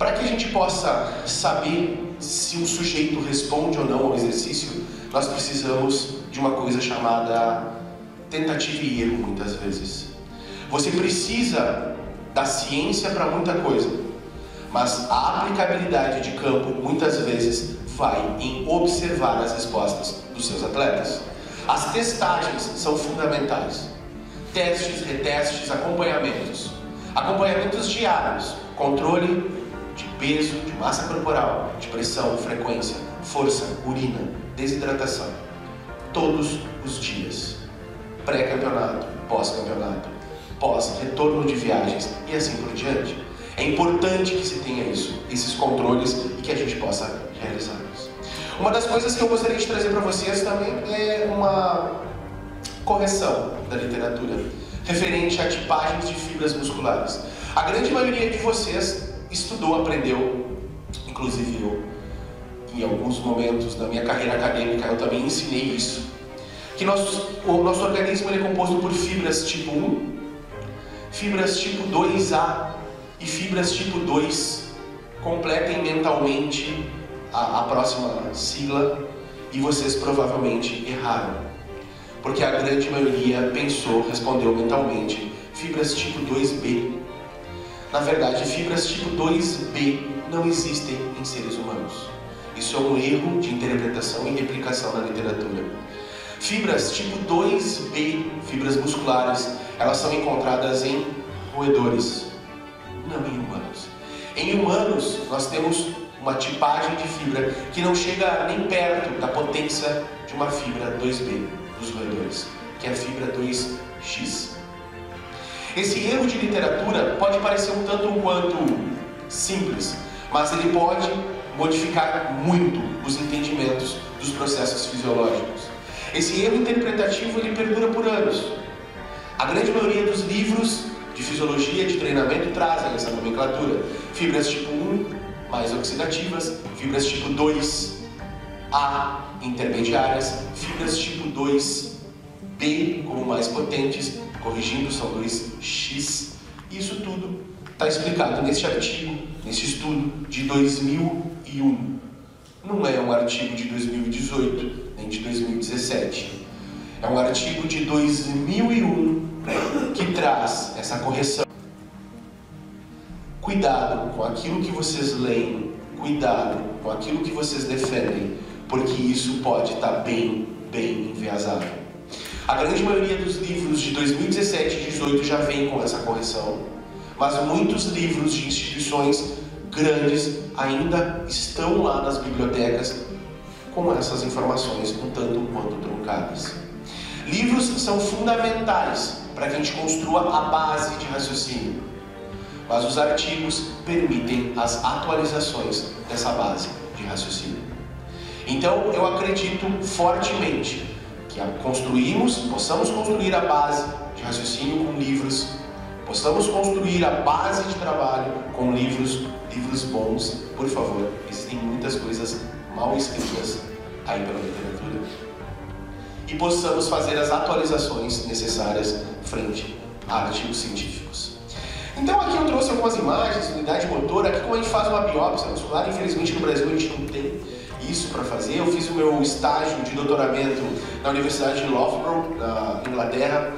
Para que a gente possa saber se um sujeito responde ou não ao exercício, nós precisamos de uma coisa chamada tentativa e erro, muitas vezes. Você precisa da ciência para muita coisa, mas a aplicabilidade de campo, muitas vezes, vai em observar as respostas dos seus atletas. As testagens são fundamentais. Testes, retestes, acompanhamentos. Acompanhamentos diários, controle de peso, de massa corporal, de pressão, frequência, força, urina, desidratação. Todos os dias. Pré-campeonato, pós-campeonato, pós-retorno de viagens e assim por diante. É importante que se tenha isso, esses controles e que a gente possa realizá-los. Uma das coisas que eu gostaria de trazer para vocês também é uma correção da literatura referente a tipagens de fibras musculares. A grande maioria de vocês estudou, aprendeu, inclusive eu, em alguns momentos da minha carreira acadêmica, eu também ensinei isso, que o nosso organismo é composto por fibras tipo 1, fibras tipo 2A e fibras tipo 2. Completem mentalmente a próxima sigla e vocês provavelmente erraram, porque a grande maioria respondeu mentalmente fibras tipo 2B. Na verdade, fibras tipo 2B não existem em seres humanos. Isso é um erro de interpretação e replicação na literatura. Fibras tipo 2B, fibras musculares, elas são encontradas em roedores, não em humanos. Em humanos, nós temos uma tipagem de fibra que não chega nem perto da potência de uma fibra 2B dos roedores, que é a fibra 2X. Esse erro de literatura pode parecer um tanto quanto simples, mas ele pode modificar muito os entendimentos dos processos fisiológicos. Esse erro interpretativo ele perdura por anos. A grande maioria dos livros de fisiologia, de treinamento, trazem essa nomenclatura. Fibras tipo 1, mais oxidativas, fibras tipo 2A, intermediárias, fibras tipo 2B, como mais potentes, corrigindo, são 2X. Isso tudo está explicado neste artigo, neste estudo de 2001. Não é um artigo de 2018, nem de 2017. É um artigo de 2001 que traz essa correção. Cuidado com aquilo que vocês leem, cuidado com aquilo que vocês defendem, porque isso pode estar bem enviesado. A grande maioria dos livros de 2017 e 2018 já vem com essa correção, mas muitos livros de instituições grandes ainda estão lá nas bibliotecas com essas informações um tanto quanto truncadas. Livros são fundamentais para que a gente construa a base de raciocínio, mas os artigos permitem as atualizações dessa base de raciocínio. Então eu acredito fortemente que possamos construir a base de raciocínio com livros, possamos construir a base de trabalho com livros bons. Por favor, existem muitas coisas mal escritas aí pela literatura, e possamos fazer as atualizações necessárias frente a artigos científicos. Então aqui eu trouxe algumas imagens de unidade motora. Aqui como a gente faz uma biópsia muscular, infelizmente no Brasil a gente não tem isso para fazer. Eu fiz o meu estágio de doutoramento na Universidade de Loughborough, na Inglaterra,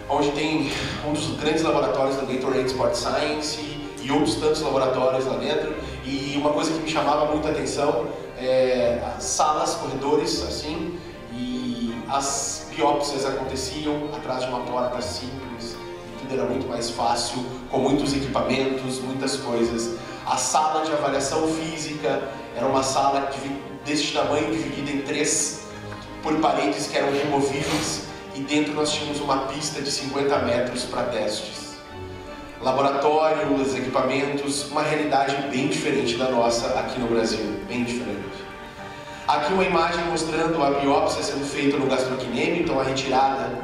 onde tem um dos grandes laboratórios da Gatorade Sport Science e outros tantos laboratórios lá dentro. E uma coisa que me chamava muita atenção é as salas, corredores, assim, e as biópsias aconteciam atrás de uma porta simples, e tudo era muito mais fácil, com muitos equipamentos, muitas coisas. A sala de avaliação física era uma sala deste tamanho, dividida em 3 por paredes que eram removíveis, e dentro nós tínhamos uma pista de 50 metros para testes. Laboratórios, equipamentos, uma realidade bem diferente da nossa aqui no Brasil, bem diferente. Aqui uma imagem mostrando a biópsia sendo feita no gastrocnêmio, então a retirada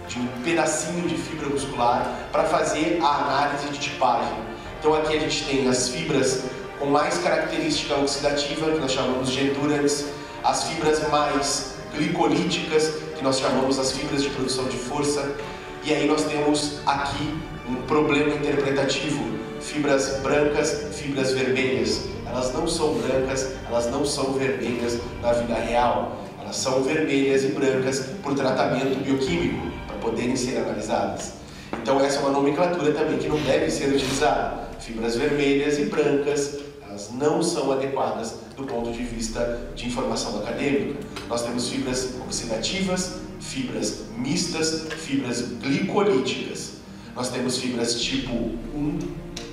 de um pedacinho de fibra muscular para fazer a análise de tipagem. Então aqui a gente tem as fibras com mais característica oxidativa, que nós chamamos de endurance, as fibras mais glicolíticas, que nós chamamos as fibras de produção de força, e aí nós temos aqui um problema interpretativo, fibras brancas, fibras vermelhas. Elas não são brancas, elas não são vermelhas na vida real. Elas são vermelhas e brancas por tratamento bioquímico, para poderem ser analisadas. Então essa é uma nomenclatura também que não deve ser utilizada. Fibras vermelhas e brancas, elas não são adequadas do ponto de vista de informação acadêmica. Nós temos fibras oxidativas, fibras mistas, fibras glicolíticas. Nós temos fibras tipo 1,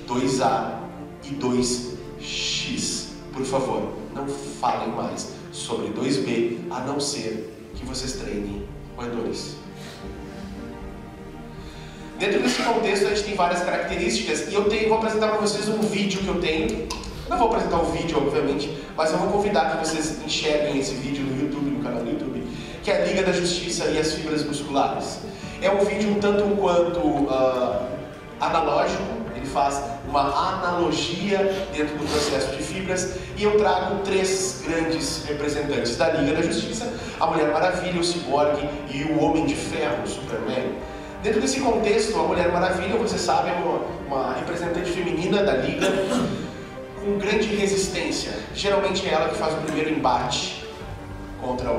2A e 2X. Por favor, não falem mais sobre 2B, a não ser que vocês treinem roedores. Dentro desse contexto, a gente tem várias características e vou apresentar para vocês um vídeo que eu tenho. Não vou apresentar o vídeo, obviamente, mas eu vou convidar que vocês enxerguem esse vídeo no YouTube, no canal do YouTube, que é a Liga da Justiça e as Fibras Musculares. É um vídeo um tanto quanto analógico, ele faz uma analogia dentro do processo de fibras, e eu trago 3 grandes representantes da Liga da Justiça: a Mulher Maravilha, o Ciborgue e o Homem de Ferro, o Superman. Dentro desse contexto, a Mulher Maravilha, você sabe, é uma representante feminina da Liga com grande resistência. Geralmente é ela que faz o primeiro embate contra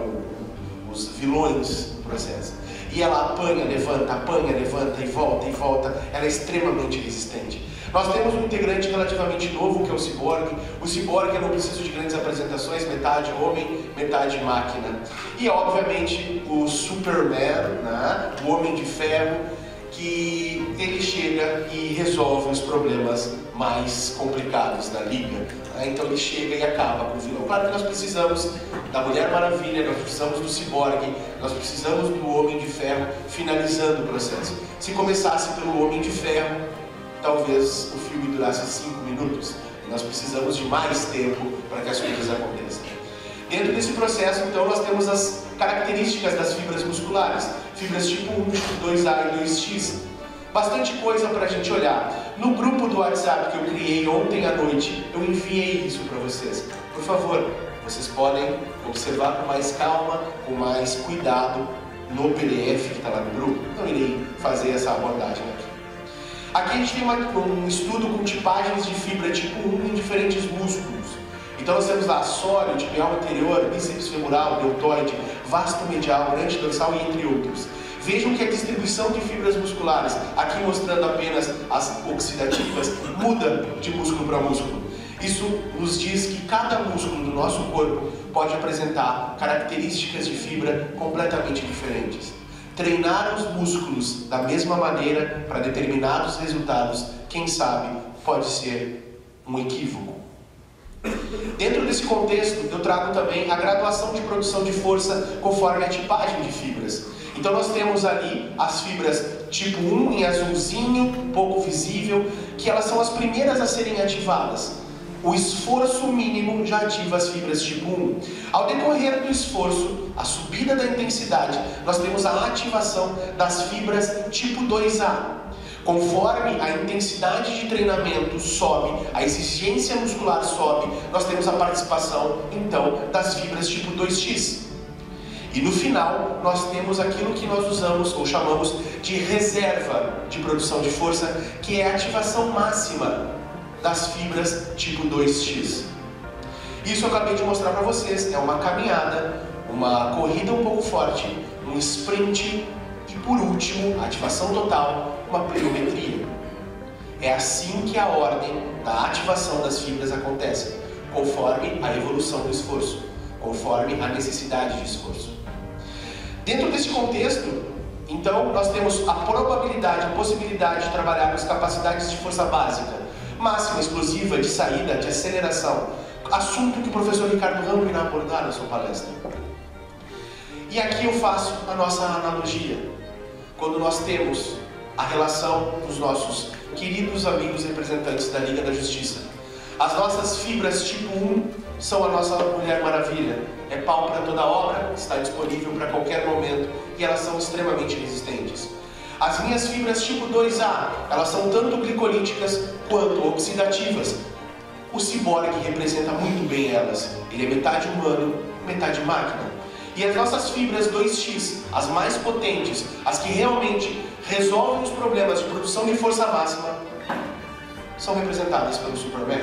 os vilões do processo. E ela apanha, levanta e volta. Ela é extremamente resistente. Nós temos um integrante relativamente novo, que é o Ciborgue. O Ciborgue, eu não preciso de grandes apresentações, metade homem, metade máquina. E, obviamente, o Superman, né? O Homem de Ferro, que ele chega e resolve os problemas mais complicados da Liga. Então ele chega e acaba com o vilão. Claro que nós precisamos da Mulher Maravilha, nós precisamos do Ciborgue, nós precisamos do Homem de Ferro finalizando o processo. Se começasse pelo Homem de Ferro, talvez o filme durasse 5 minutos. Nós precisamos de mais tempo para que as coisas aconteçam. Dentro desse processo, então, nós temos as características das fibras musculares. Fibras tipo 1, tipo 2A e 2X. Bastante coisa para a gente olhar. No grupo do WhatsApp que eu criei ontem à noite, eu enviei isso para vocês. Por favor, vocês podem observar com mais calma, com mais cuidado no PDF que está lá no grupo. Não irei fazer essa abordagem aqui. Aqui a gente tem um estudo com tipagens de fibra tipo 1 em diferentes músculos. Então nós temos lá sóleo, tibial anterior, bíceps femoral, deltoide, vasto medial, grande dorsal e entre outros. Vejam que a distribuição de fibras musculares, aqui mostrando apenas as oxidativas, muda de músculo para músculo. Isso nos diz que cada músculo do nosso corpo pode apresentar características de fibra completamente diferentes. Treinar os músculos da mesma maneira para determinados resultados, quem sabe, pode ser um equívoco. Dentro desse contexto, eu trago também a graduação de produção de força conforme a tipagem de fibras. Então nós temos ali as fibras tipo 1 em azulzinho, pouco visível, que elas são as primeiras a serem ativadas. O esforço mínimo já ativa as fibras tipo 1. Ao decorrer do esforço, a subida da intensidade, nós temos a ativação das fibras tipo 2A. Conforme a intensidade de treinamento sobe, a exigência muscular sobe, nós temos a participação, então, das fibras tipo 2X. E no final, nós temos aquilo que nós usamos ou chamamos de reserva de produção de força, que é a ativação máxima das fibras tipo 2X. Isso eu acabei de mostrar para vocês, é uma caminhada, uma corrida um pouco forte, um sprint e, por último, ativação total, uma pliometria. É assim que a ordem da ativação das fibras acontece, conforme a evolução do esforço, conforme a necessidade de esforço. Dentro desse contexto, então, nós temos a probabilidade, a possibilidade de trabalharmos capacidades de força básica, máxima, explosiva, de saída, de aceleração, assunto que o professor Ricardo Ramo irá abordar na sua palestra. E aqui eu faço a nossa analogia, quando nós temos a relação dos nossos queridos amigos representantes da Liga da Justiça. As nossas fibras tipo 1 são a nossa Mulher Maravilha. É pau para toda obra, está disponível para qualquer momento e elas são extremamente resistentes. As minhas fibras tipo 2A, elas são tanto glicolíticas quanto oxidativas. O Ciborgue representa muito bem elas. Ele é metade humano, metade máquina. E as nossas fibras 2X, as mais potentes, as que realmente resolvem os problemas de produção de força máxima, são representadas pelo Superman.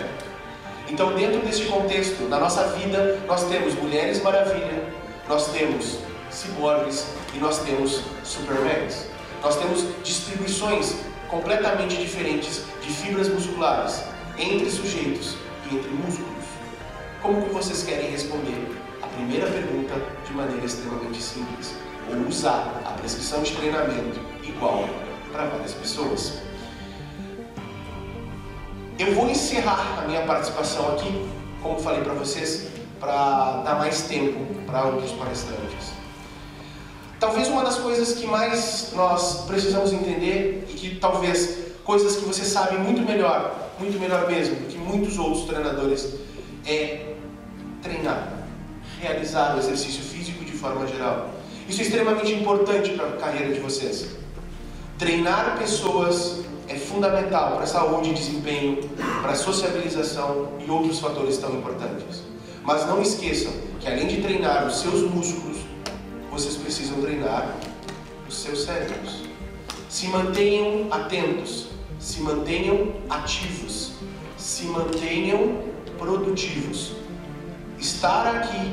Então, dentro deste contexto, na nossa vida, nós temos Mulheres Maravilha, nós temos ciborgues e nós temos Supermans. Nós temos distribuições completamente diferentes de fibras musculares entre sujeitos e entre músculos. Como que vocês querem responder a primeira pergunta de maneira extremamente simples? Ou usar a prescrição de treinamento igual para várias pessoas? Eu vou encerrar a minha participação aqui, como falei para vocês, para dar mais tempo para outros palestrantes. Talvez uma das coisas que mais nós precisamos entender, e que talvez coisas que você sabe muito melhor mesmo do que muitos outros treinadores, é treinar, realizar o exercício físico de forma geral. Isso é extremamente importante para a carreira de vocês. Treinar pessoas é fundamental para a saúde e desempenho, para a sociabilização e outros fatores tão importantes. Mas não esqueçam que além de treinar os seus músculos, vocês precisam treinar os seus cérebros. Se mantenham atentos, se mantenham ativos, se mantenham produtivos. Estar aqui,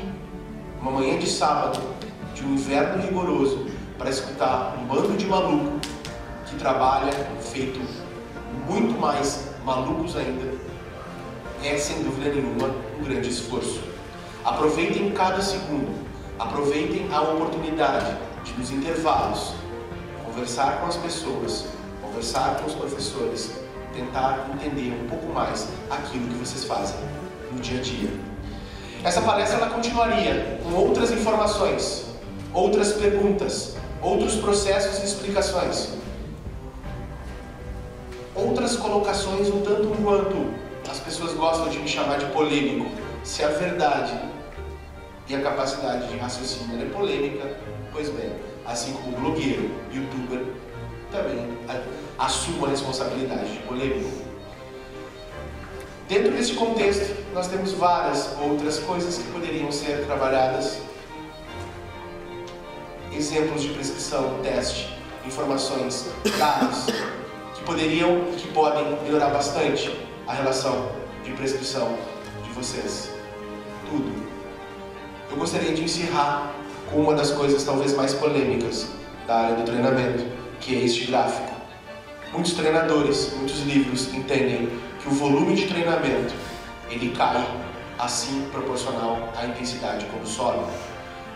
uma manhã de sábado, de um inverno rigoroso, para escutar um bando de maluco que trabalha feito muito mais malucos ainda, é sem dúvida nenhuma um grande esforço. Aproveitem cada segundo, aproveitem a oportunidade de, nos intervalos, conversar com as pessoas, conversar com os professores, tentar entender um pouco mais aquilo que vocês fazem no dia a dia. Essa palestra ela continuaria com outras informações, outras perguntas, outros processos e explicações, outras colocações um tanto quanto as pessoas gostam de me chamar de polêmico. Se a verdade e a capacidade de raciocínio é polêmica, pois bem, assim como o blogueiro, youtuber, também assumo a responsabilidade de polêmico. Dentro desse contexto, nós temos várias outras coisas que poderiam ser trabalhadas. Exemplos de prescrição, teste, informações, dados, que poderiam e que podem melhorar bastante a relação de prescrição de vocês. Tudo. Eu gostaria de encerrar com uma das coisas talvez mais polêmicas da área do treinamento, que é este gráfico. Muitos treinadores, muitos livros entendem que o volume de treinamento ele cai assim proporcional à intensidade como sobe.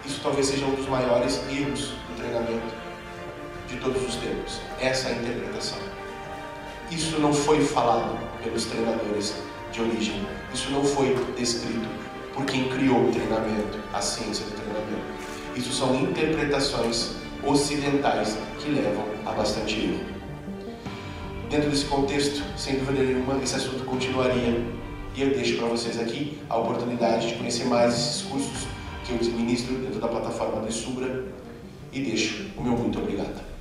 Isso talvez seja um dos maiores erros do treinamento de todos os tempos. Essa é a interpretação. Isso não foi falado pelos treinadores de origem. Isso não foi descrito por quem criou o treinamento, a ciência do treinamento. Isso são interpretações ocidentais que levam a bastante erro. Dentro desse contexto, sem dúvida nenhuma, esse assunto continuaria. E eu deixo para vocês aqui a oportunidade de conhecer mais esses cursos que eu ministro dentro da plataforma do Subra. E deixo o meu muito obrigado.